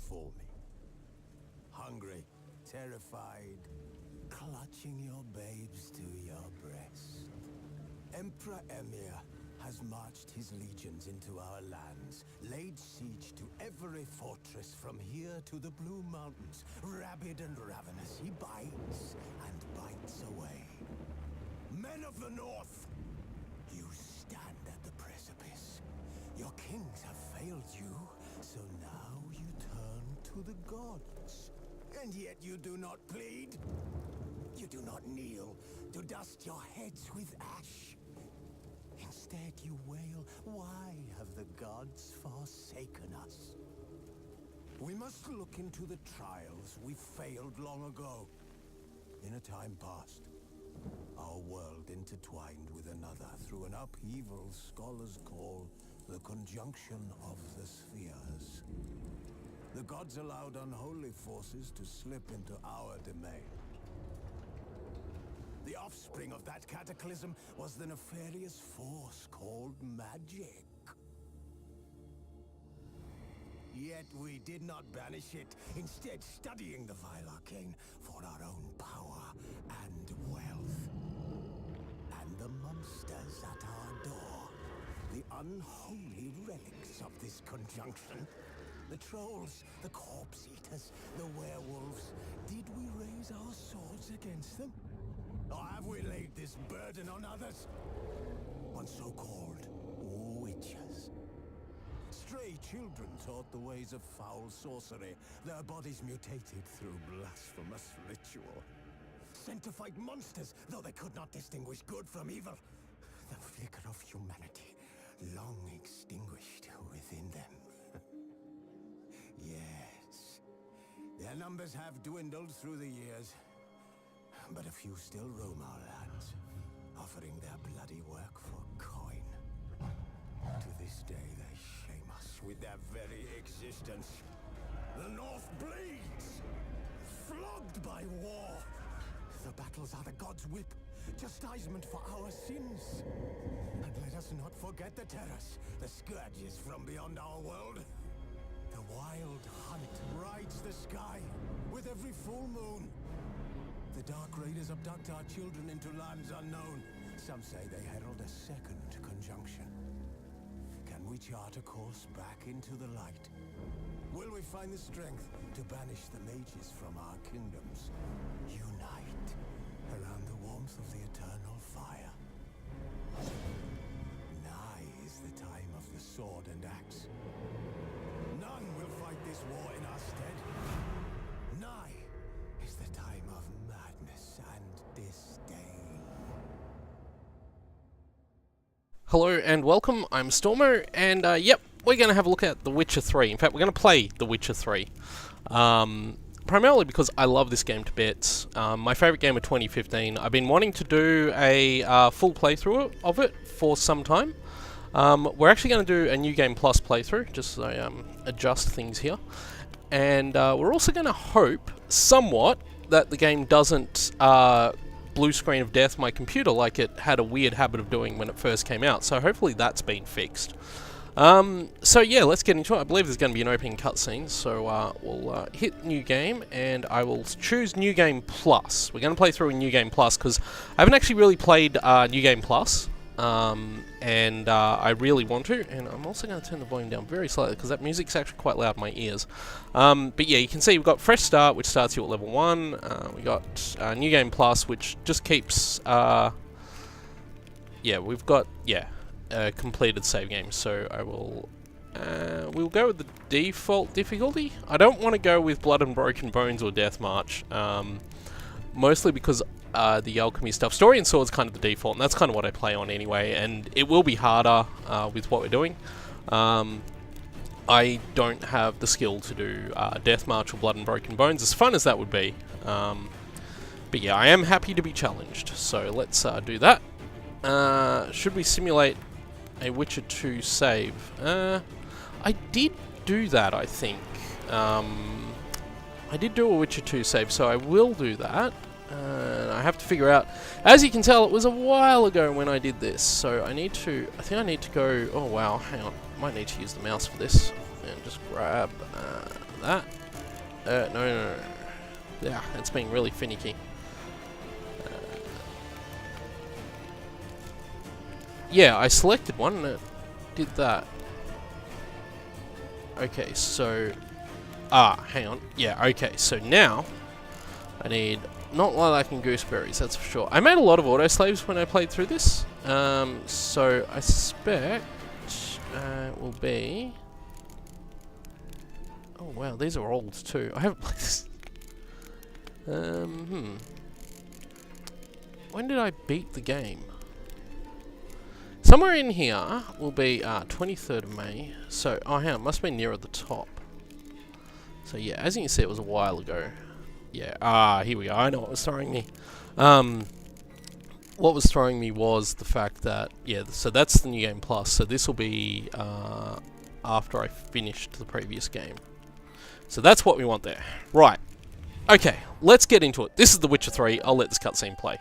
before me. Hungry, terrified, clutching your babes to your breast. Emperor Emir has marched his legions into our lands, laid siege to every fortress from here to the Blue Mountains. Rabid and ravenous, he bites and bites away. Men of the North, you stand at the precipice. Your kings have failed you, so now you turn to the gods. And yet you do not plead. You do not kneel to dust your heads with ash. Instead you wail, why have the gods forsaken us? We must look into the trials we failed long ago. In a time past, our world intertwined with another through an upheaval scholars call the conjunction of the spheres. The gods allowed unholy forces to slip into our domain. The offspring of that cataclysm was the nefarious force called magic. Yet we did not banish it, instead studying the vile arcane for our own power and wealth. And the monsters at our door, the unholy relics of this conjunction. The trolls, the corpse eaters, the werewolves. Did we raise our swords against them? Or have we laid this burden on others? On so-called witches. Stray children taught the ways of foul sorcery, their bodies mutated through blasphemous ritual. Sent to fight monsters, though they could not distinguish good from evil. The flicker of humanity, long extinguished within them. Yes, their numbers have dwindled through the years. But a few still roam our lands, offering their bloody work for coin. To this day, they shame us with their very existence. The North bleeds, flogged by war. The battles are the gods' whip, chastisement for our sins. And let us not forget the terrors, the scourges from beyond our world. The wild hunt rides the sky with every full moon. The Dark Raiders abduct our children into lands unknown. Some say they herald a second conjunction. Can we chart a course back into the light? Will we find the strength to banish the mages from our kingdoms? Unite around the warmth of the eternal fire. Nigh is the time of the sword and axe. None will fight this war in our stead. Nigh is the time of madness and disdain. Hello and welcome, I'm Stormo, and yep, we're going to have a look at The Witcher 3. In fact, we're going to play The Witcher 3. Primarily because I love this game to bits. My favourite game of 2015. I've been wanting to do a full playthrough of it for some time. We're actually going to do a New Game Plus playthrough, just so I adjust things here. And we're also going to hope, somewhat, that the game doesn't blue screen of death my computer like it had a weird habit of doing when it first came out. So hopefully that's been fixed. So yeah, let's get into it. I believe there's going to be an opening cutscene, so we'll hit New Game, and I will choose New Game Plus. We're going to play through a New Game Plus, because I haven't actually really played New Game Plus. And I really want to, and I'm also going to turn the volume down very slightly because that music's actually quite loud in my ears. But yeah, you can see we've got Fresh Start, which starts you at level 1. We got New Game Plus, which just keeps, yeah, we've got, completed save game. So I will, we'll go with the default difficulty. I don't want to go with Blood and Broken Bones or Death March, mostly because the alchemy stuff. Story and Sword's kind of the default, and that's kind of what I play on anyway, and it will be harder with what we're doing. I don't have the skill to do Death March or Blood and Broken Bones, as fun as that would be. But yeah, I am happy to be challenged, so let's do that. Should we simulate a Witcher 2 save? I did do that, I think. I did do a Witcher 2 save, so I will do that. I have to figure out, as you can tell, it was a while ago when I did this, so I think I need to go, oh wow, hang on, might need to use the mouse for this, and just grab that. No. Yeah, it's being really finicky. Yeah, I selected one and it did that. Okay, so... hang on. Yeah, okay, so now I need not lilac and gooseberries, that's for sure. I made a lot of autoslaves when I played through this. So I suspect it will be... Oh wow, these are old too. I haven't played this. When did I beat the game? Somewhere in here will be 23rd of May. So, oh hang on, it must be nearer the top. So yeah, as you can see, it was a while ago. Yeah, here we go. I know what was throwing me. What was throwing me was the fact that, yeah, so that's the New Game Plus. So this will be after I finished the previous game. So that's what we want there. Right. Okay, let's get into it. This is The Witcher 3. I'll let this cutscene play.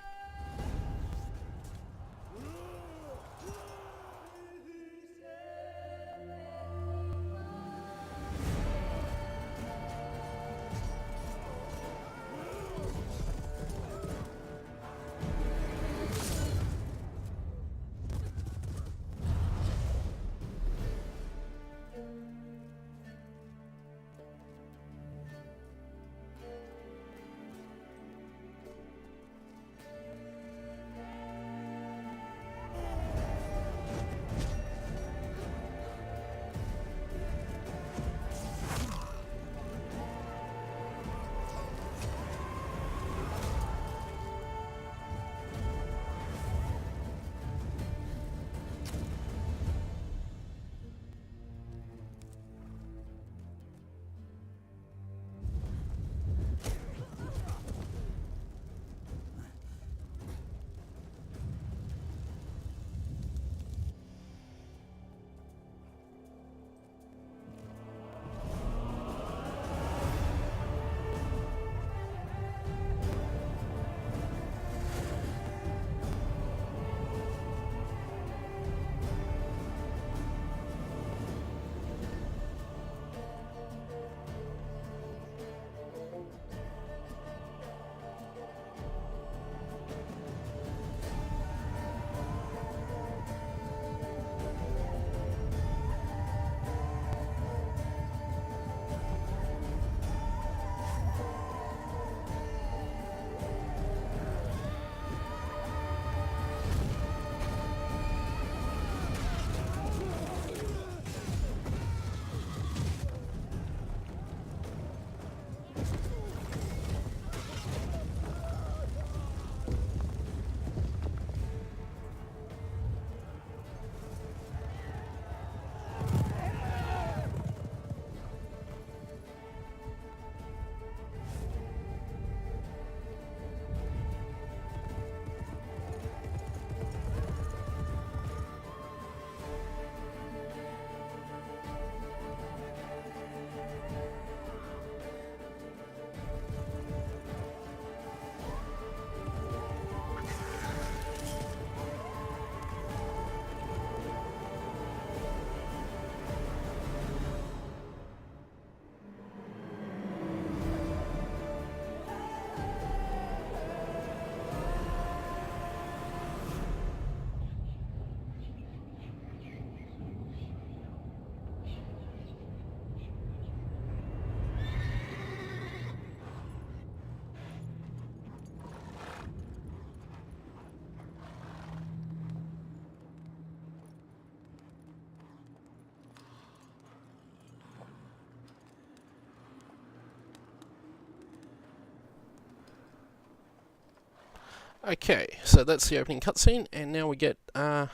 Okay, so that's the opening cutscene, and now we get a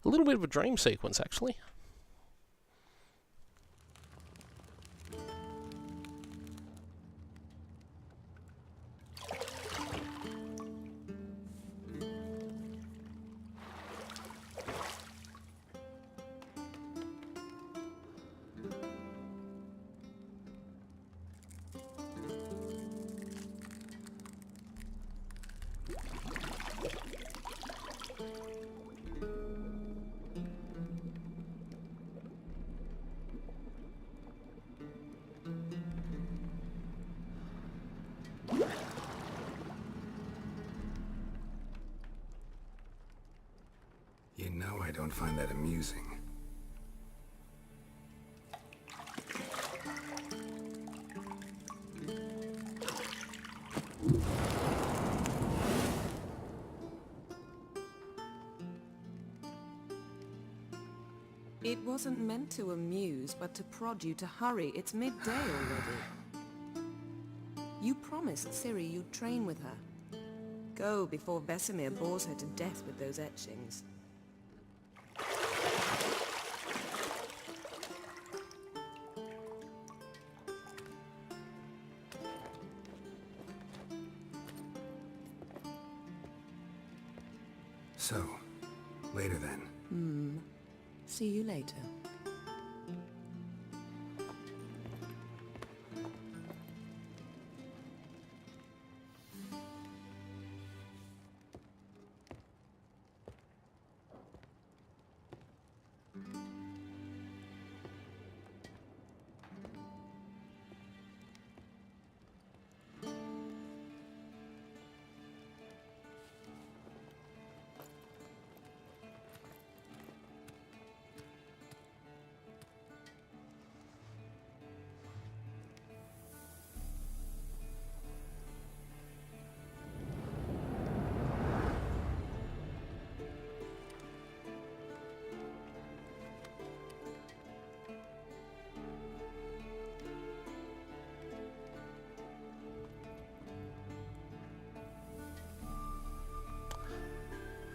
little bit of a dream sequence, actually. I don't find that amusing. It wasn't meant to amuse, but to prod you to hurry. It's midday already. You promised Ciri you'd train with her. Go before Vesemir bores her to death with those etchings. So, later then. See you later.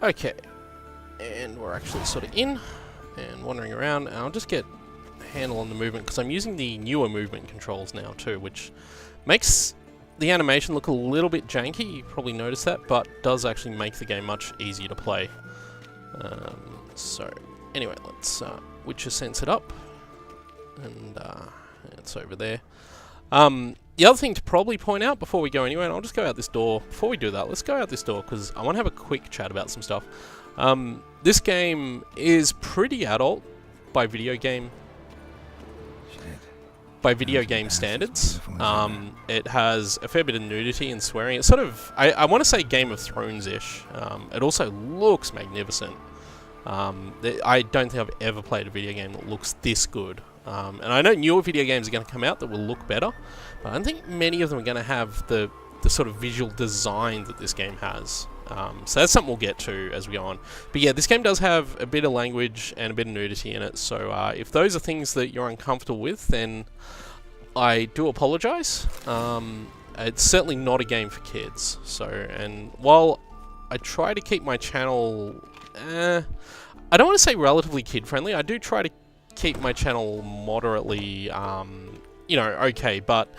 Okay, and we're actually sort of in and wandering around, and I'll just get a handle on the movement because I'm using the newer movement controls now too, which makes the animation look a little bit janky. You probably noticed that, but does actually make the game much easier to play. So anyway, let's Witcher sense it up, and it's over there. The other thing to probably point out before we go anywhere, and I'll just go out this door. Before we do that, let's go out this door because I want to have a quick chat about some stuff. This game is pretty adult by video game standards. It has a fair bit of nudity and swearing. It's sort of, I want to say Game of Thrones-ish. It also looks magnificent. I don't think I've ever played a video game that looks this good. And I know newer video games are going to come out that will look better, but I don't think many of them are going to have the sort of visual design that this game has. So that's something we'll get to as we go on. But yeah, this game does have a bit of language and a bit of nudity in it, so if those are things that you're uncomfortable with, then I do apologise. It's certainly not a game for kids. So, and while I try to keep my channel, I don't want to say relatively kid-friendly, I do try to keep my channel moderately, okay, but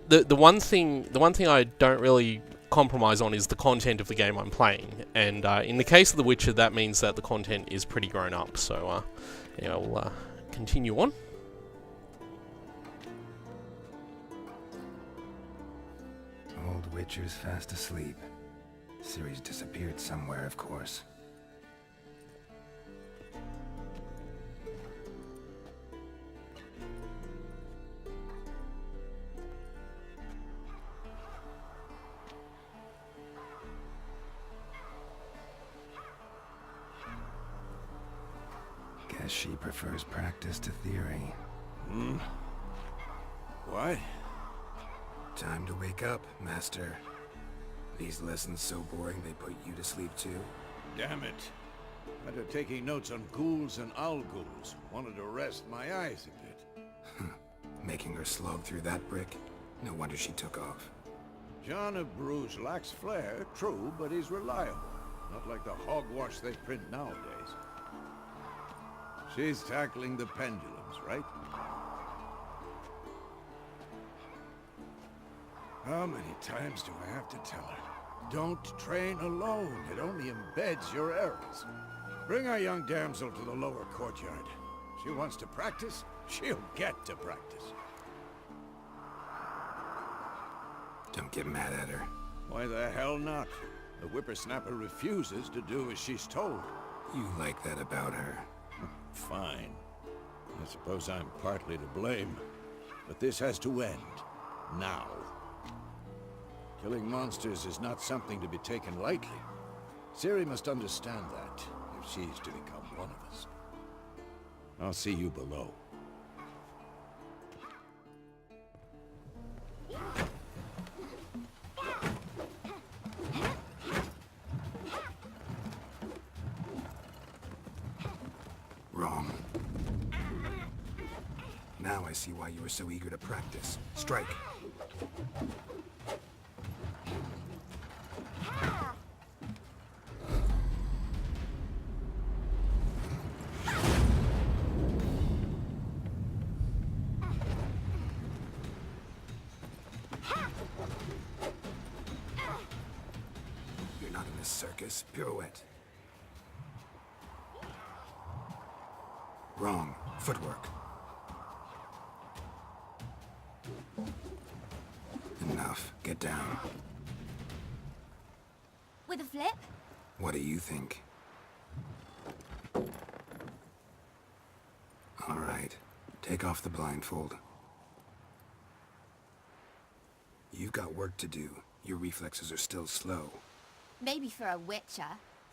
the one thing I don't really compromise on is the content of the game I'm playing, and in the case of The Witcher, that means that the content is pretty grown up. So yeah, we'll continue on. Old Witcher's fast asleep. Ciri's disappeared somewhere, of course. Guess she prefers practice to theory. What? Time to wake up, Master. These lessons so boring they put you to sleep too? Damn it. Better taking notes on ghouls and owl-ghouls. Wanted to rest my eyes a bit. Making her slog through that brick? No wonder she took off. John of Bruges lacks flair, true, but he's reliable. Not like the hogwash they print nowadays. She's tackling the pendulums, right? How many times do I have to tell her? Don't train alone. It only embeds your errors. Bring our young damsel to the lower courtyard. She wants to practice, she'll get to practice. Don't get mad at her. Why the hell not? The whippersnapper refuses to do as she's told. You like that about her? Fine. I suppose I'm partly to blame. But this has to end. Now. Killing monsters is not something to be taken lightly. Ciri must understand that. she's to become one of us. I'll see you below. Wrong. Now I see why you were so eager to practice. Strike. You're not in a circus. Pirouette. Wrong. Footwork. Enough. Get down. With a flip? What do you think? All right. Take off the blindfold. You've got work to do. Your reflexes are still slow. Maybe for a witcher.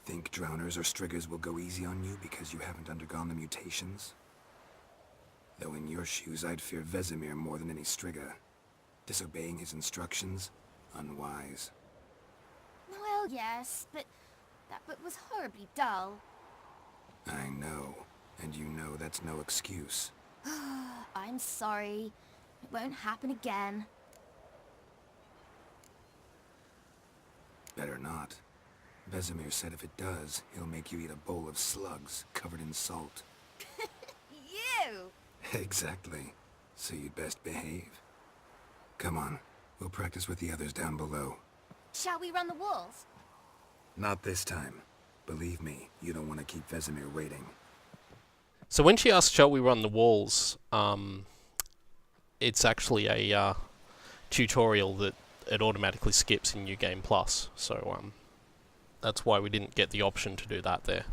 Think drowners or striggers will go easy on you because you haven't undergone the mutations? Though in your shoes, I'd fear Vesemir more than any strigger. Disobeying his instructions? Unwise. Well, yes, but that book was horribly dull. I know. And you know that's no excuse. I'm sorry. It won't happen again. Better not. Vesemir said if it does, he'll make you eat a bowl of slugs covered in salt. You! Exactly. So you'd best behave. Come on. We'll practice with the others down below. Shall we run the walls? Not this time. Believe me, you don't want to keep Vesemir waiting. So when she asks, shall we run the walls, it's actually a tutorial that it automatically skips in New Game Plus. So that's why we didn't get the option to do that there.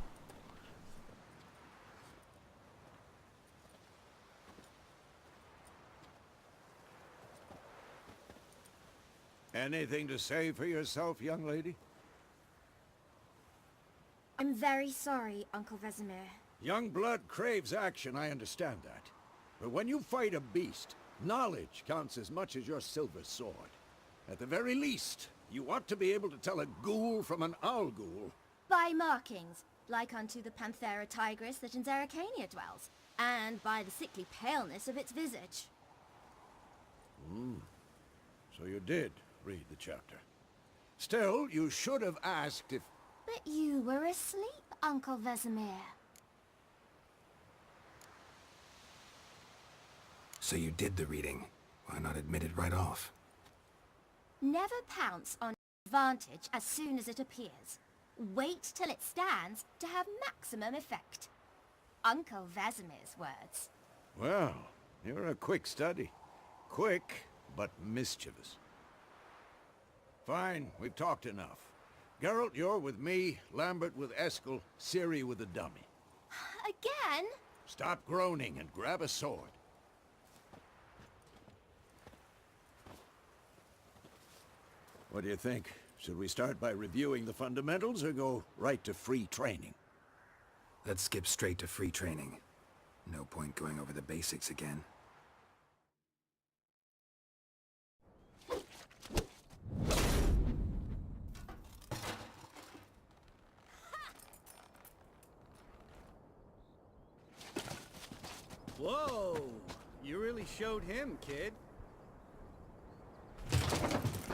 Anything to say for yourself, young lady? I'm very sorry, Uncle Vesemir. Young blood craves action, I understand that. But when you fight a beast, knowledge counts as much as your silver sword. At the very least, you ought to be able to tell a ghoul from an owl ghoul. By markings, like unto the Panthera tigris that in Zeracania dwells, and by the sickly paleness of its visage. So you did read the chapter. Still, you should have asked if... But you were asleep, Uncle Vesemir. So you did the reading. Why not admit it right off? Never pounce on advantage as soon as it appears. Wait till it stands to have maximum effect. Uncle Vesemir's words. Well, you're a quick study. Quick, but mischievous. Fine, we've talked enough. Geralt, you're with me, Lambert with Eskel, Ciri with the dummy. Again? Stop groaning and grab a sword. What do you think? Should we start by reviewing the fundamentals or go right to free training? Let's skip straight to free training. No point going over the basics again. Whoa! You really showed him, kid.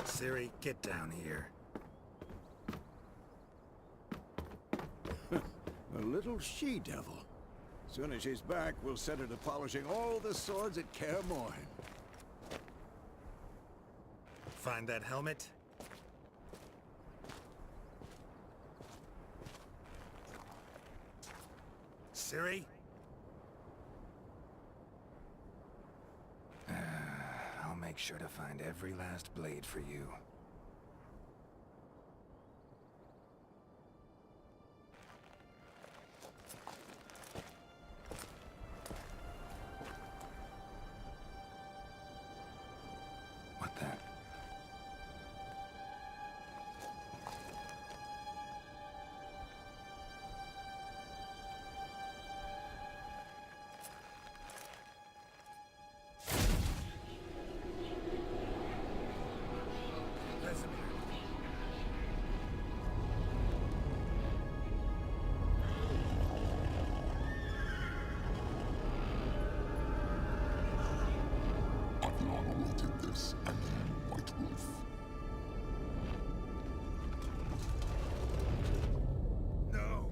Ciri, get down here. A little she-devil. Soon as she's back, we'll set her to polishing all the swords at Kaer Morhen. Find that helmet? Ciri? I'll make sure to find every last blade for you. What the? house under one roof. No.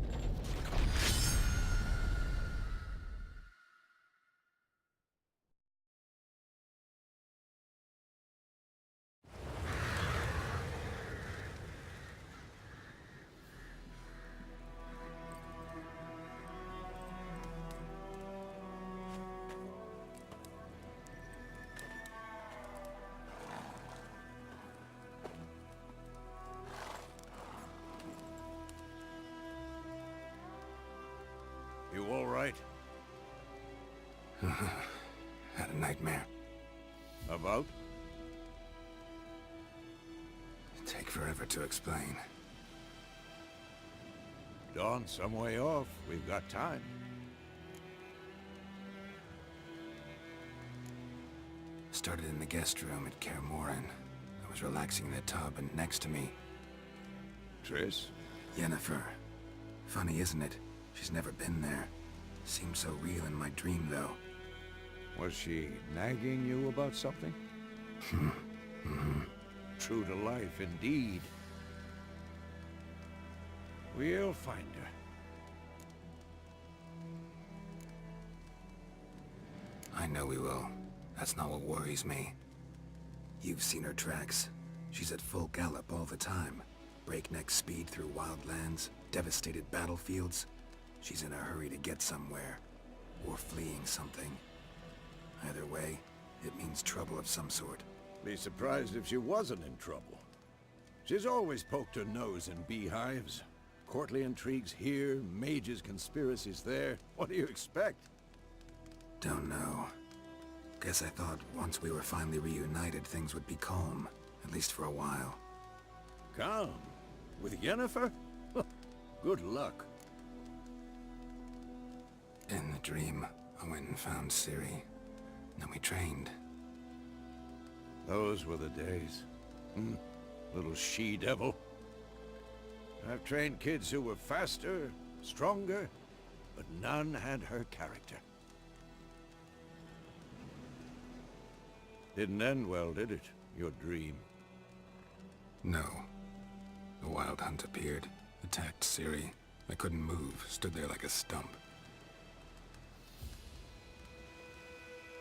You all right? Had a nightmare. About? Take forever to explain. Dawn's some way off. We've got time. Started in the guest room at Kaer Morhen. I was relaxing in the tub, and next to me, Triss? Yennefer. Funny, isn't it? She's never been there. Seemed so real in my dream, though. Was she nagging you about something? True to life, indeed. We'll find her. I know we will. That's not what worries me. You've seen her tracks. She's at full gallop all the time. Breakneck speed through wildlands, devastated battlefields. She's in a hurry to get somewhere. Or fleeing something. Either way, it means trouble of some sort. Be surprised if she wasn't in trouble. She's always poked her nose in beehives. Courtly intrigues here, mages' conspiracies there. What do you expect? Don't know. Guess I thought once we were finally reunited, things would be calm. At least for a while. Calm? With Yennefer? Good luck. In the dream, I went and found Ciri. Then we trained. Those were the days. Little she-devil. I've trained kids who were faster, stronger, but none had her character. Didn't end well, did it? Your dream? No. The Wild Hunt appeared, attacked Ciri. I couldn't move, stood there like a stump.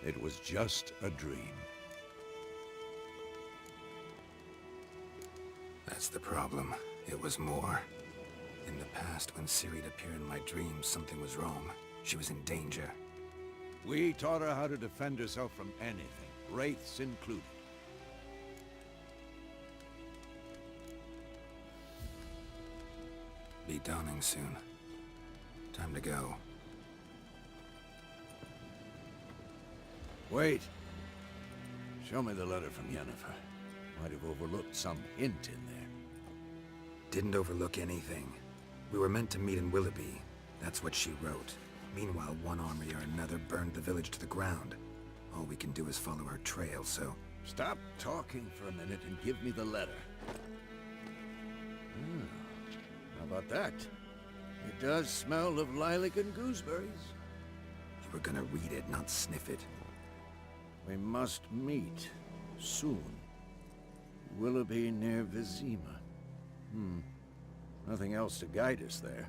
It was just a dream. That's the problem. It was more. In the past, when Ciri'd appear in my dreams, something was wrong. She was in danger. We taught her how to defend herself from anything, wraiths included. Be dawning soon. Time to go. Wait. Show me the letter from Yennefer. Might have overlooked some hint in there. Didn't overlook anything. We were meant to meet in Willoughby. That's what she wrote. Meanwhile, one army or another burned the village to the ground. All we can do is follow her trail, so... Stop talking for a minute and give me the letter. How about that? It does smell of lilac and gooseberries. You were gonna read it, not sniff it. We must meet. Soon. Willoughby near Vizima. Nothing else to guide us there.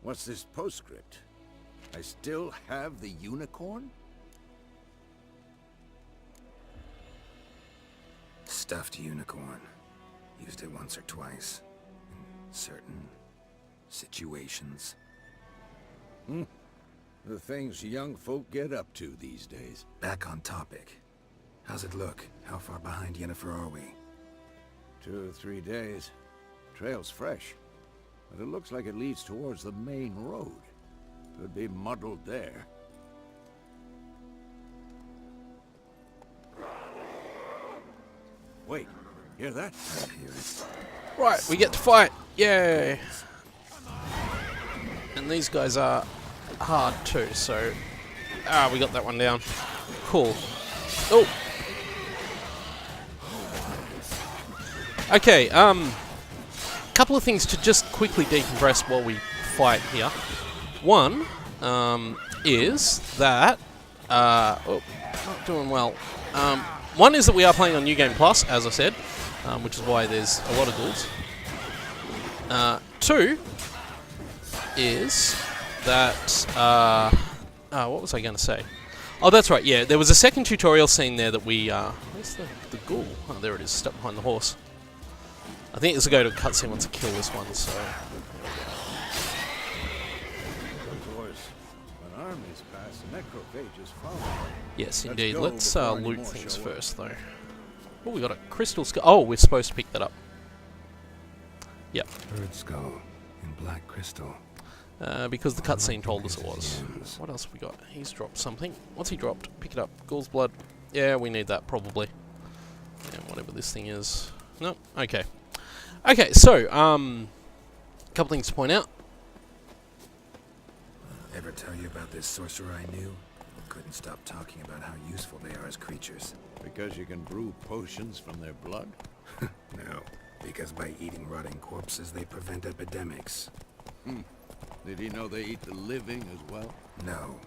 What's this postscript? I still have the unicorn? Stuffed unicorn. Used it once or twice. In certain situations. The things young folk get up to these days. Back on topic. How's it look? How far behind Yennefer are we? 2 or 3 days. Trail's fresh, but it looks like it leads towards the main road. Could be muddled there. Wait, hear that? I hear it. Right, we get to fight. Yay! And these guys are hard too, so... Ah, we got that one down. Cool. Oh! Okay, couple of things to just quickly decompress while we fight here. One, is that... oh, not doing well. One is that we are playing on New Game Plus, as I said, which is why there's a lot of ghouls. Two is that... what was I going to say? Oh, that's right, yeah. There was a second tutorial scene there that we... where's the ghoul? Oh, there it is, stuck behind the horse. I think it's a go to cutscene once I kill this one, so... Of course, when armies pass, necrophages follow. Yes, Let's indeed. go Let's before any loot more things show up. first, though. Oh, we got a crystal skull. Oh, we're supposed to pick that up. Yep. Bird skull and black crystal. Because the cutscene told us it was. What else have we got? He's dropped something. What's he dropped? Pick it up. Ghoul's blood. Yeah, we need that, probably. Yeah, whatever this thing is. No? Okay. Okay, so, couple things to point out. Ever tell you about this sorcerer I knew? Couldn't stop talking about how useful they are as creatures. Because you can brew potions from their blood? No, because by eating rotting corpses, they prevent epidemics. Did he know they eat the living as well? No,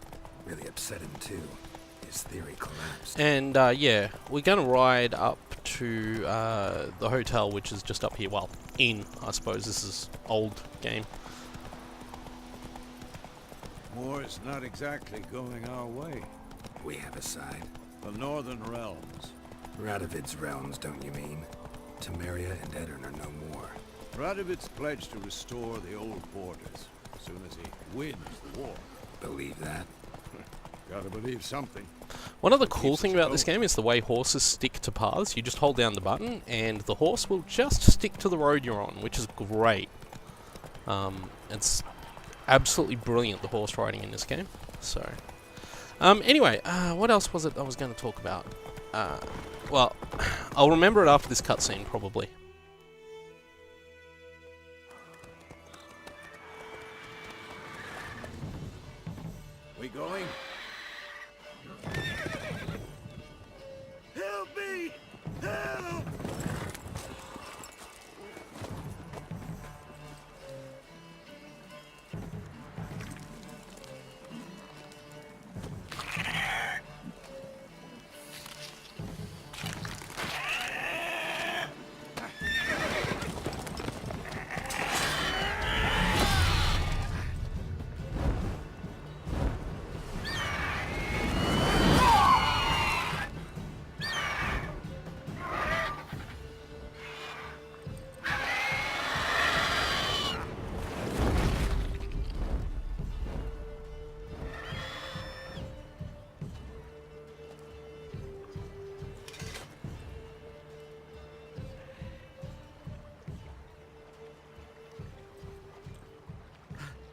really upset him too. His theory collapsed. And, yeah, we're going to ride up to the hotel, which is just up here. Well, I suppose. This is old game. War's not exactly going our way. We have a side. The Northern Realms. Radovid's realms, don't you mean? Temeria and Edirn are no more. Radovid's pledged to restore the old borders as soon as he wins the war. Believe that? Gotta believe something. One of the cool Keeps things us about this going. game is the way horses stick to paths. You just hold down the button and the horse will just stick to the road you're on, which is great. It's absolutely brilliant, the horse riding in this game. So, anyway, what else was it I was going to talk about? Well, I'll remember it after this cutscene, probably. We going? Help me! Help!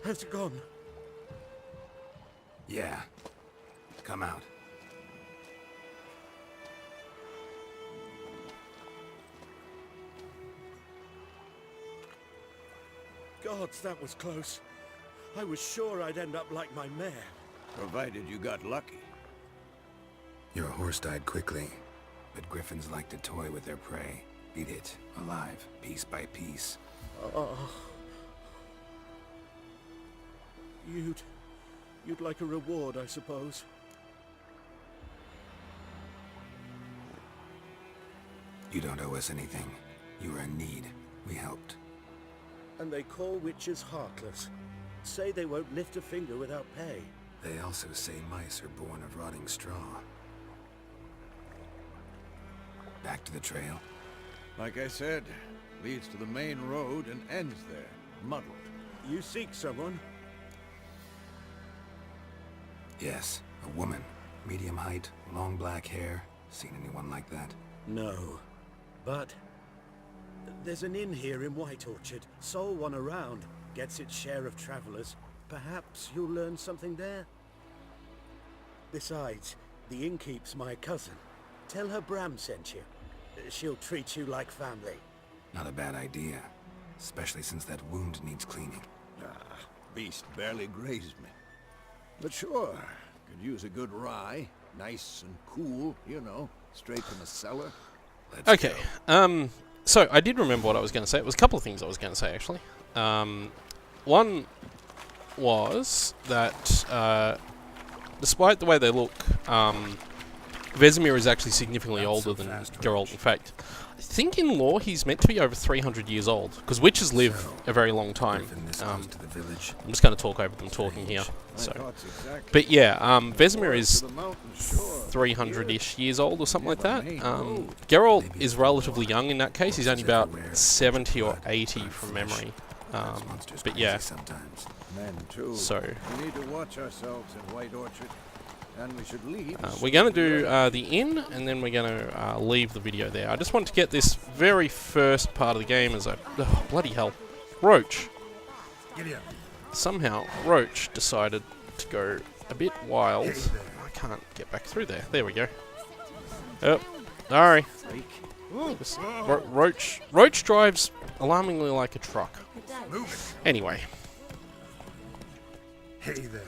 Has it gone? Yeah. Come out. Gods, that was close. I was sure I'd end up like my mare. Provided you got lucky. Your horse died quickly, but griffins like to toy with their prey. Eat it, alive, piece by piece. You'd like a reward, I suppose. You don't owe us anything. You were in need. We helped. And they call witches heartless. Say they won't lift a finger without pay. They also say mice are born of rotting straw. Back to the trail. Like I said, leads to the main road and ends there, muddled. You seek someone? Yes, a woman. Medium height, long black hair. Seen anyone like that? No. But there's an inn here in White Orchard. Sole one around. Gets its share of travelers. Perhaps you'll learn something there? Besides, the innkeep's my cousin. Tell her Bram sent you. She'll treat you like family. Not a bad idea. Especially since that wound needs cleaning. Beast barely grazed me. But sure, could use a good rye. Nice and cool, you know, straight from the cellar. Let's Okay, go. so I did remember what I was going to say. It was a couple of things I was going to say, actually. One was that, despite the way they look, Vesemir is actually significantly older than Geralt. In fact, I think in lore he's meant to be over 300 years old, because witches live a very long time. I'm just going to talk over them talking here. So, but yeah, Vesemir is 300-ish years old or something like that. Geralt is relatively young in that case. He's only about 70 or 80 from memory. But yeah, so we need to watch ourselves in White Orchard, and we should leave. we're going to do the inn, and then we're going to leave the video there. I just want to get this very first part of the game as I... Oh, bloody hell. Roach. Somehow, Roach decided to go a bit wild. I can't get back through there. There we go. Oh, sorry. Roach drives alarmingly like a truck. Anyway. Hey there.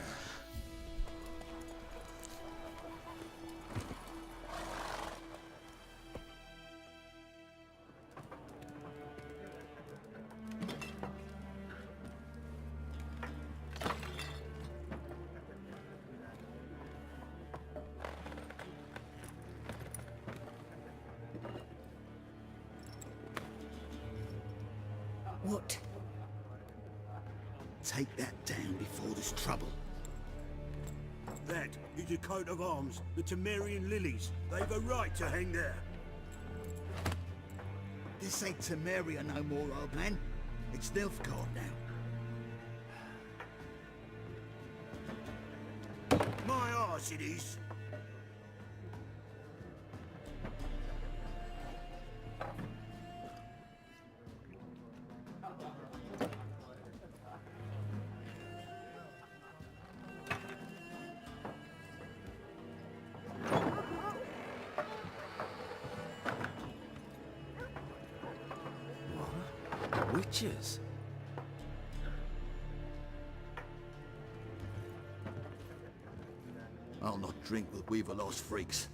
What? Take that down before there's trouble. That is a coat of arms, the Temerian lilies. They've a right to hang there. This ain't Temeria no more, old man. It's Nilfgaard now. My arse it is. Witches? I'll not drink with Weaver-lost freaks.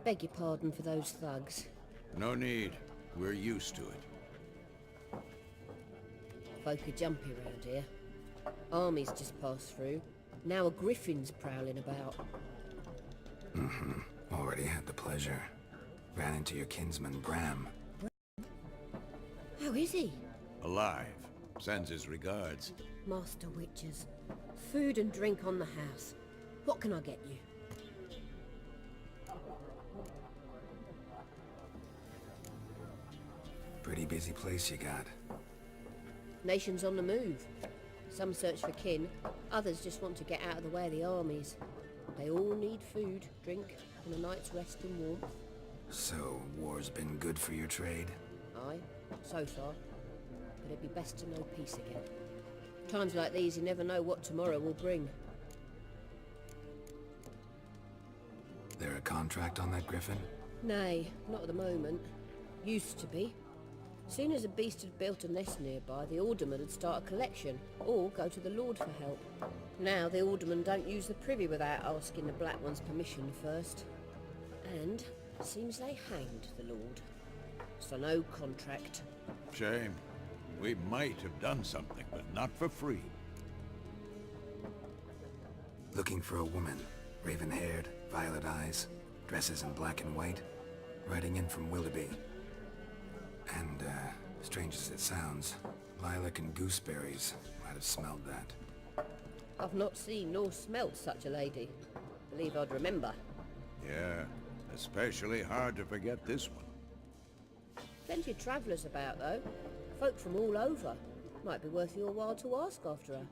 Beg your pardon for those thugs. No need. We're used to it. Folk are jumpy around here. Armies just passed through. Now a griffin's prowling about. Already had the pleasure. Ran into your kinsman, Bram. How is he? Alive. Sends his regards. Master Witches. Food and drink on the house. What can I get you? Pretty busy place you got. Nations on the move. Some search for kin, others just want to get out of the way of the armies. They all need food, drink, and a night's rest and warmth. So, war's been good for your trade? Aye, so far. But it'd be best to know peace again. Times like these, you never know what tomorrow will bring. There a contract on that griffin? Nay, not at the moment. Used to be. Soon as a beast had built a nest nearby, the alderman would start a collection, or go to the Lord for help. Now the aldermen don't use the privy without asking the Black One's permission first. And seems they hanged the Lord. So no contract. Shame. We might have done something, but not for free. Looking for a woman. Raven-haired, violet eyes, dresses in black and white. Riding in from Willoughby. And, strange as it sounds, lilac and gooseberries might have smelled that. I've not seen nor smelt such a lady. Believe I'd remember. Yeah, especially hard to forget this one. Plenty of travellers about, though. Folk from all over. Might be worth your while to ask after her.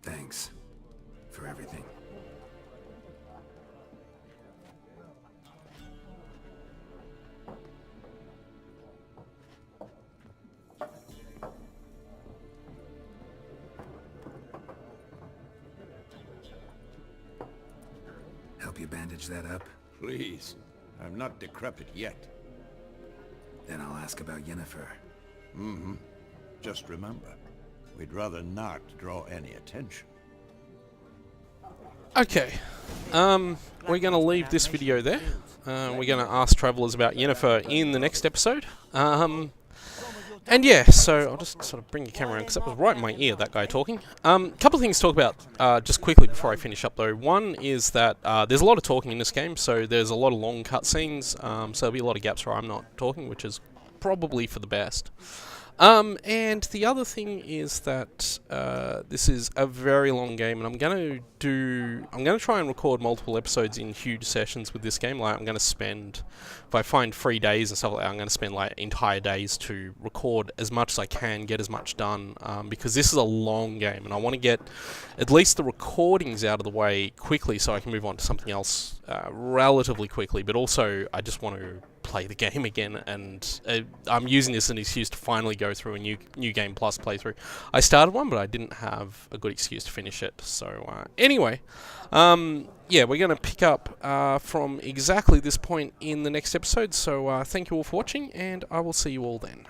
Thanks. For everything. Help you bandage that up? Please. I'm not decrepit yet. Then I'll ask about Yennefer. Just remember, we'd rather not draw any attention. Okay, we're going to leave this video there. We're going to ask travellers about Yennefer in the next episode. And yeah, so I'll just sort of bring your camera around because that was right in my ear, that guy talking. Couple of things to talk about just quickly before I finish up though. One is that there's a lot of talking in this game, so there's a lot of long cutscenes, so there'll be a lot of gaps where I'm not talking, which is probably for the best. And the other thing is that this is a very long game, and I'm gonna try and record multiple episodes in huge sessions with this game. Like I'm gonna spend, if I find free days and stuff like that, I'm gonna spend like entire days to record as much as I can, get as much done, because this is a long game, and I want to get at least the recordings out of the way quickly so I can move on to something else relatively quickly. But also, I just want to play the game again, and I'm using this as an excuse to finally go through a new game plus playthrough. I started one, but I didn't have a good excuse to finish it. So anyway, yeah, we're going to pick up from exactly this point in the next episode. So thank you all for watching, and I will see you all then.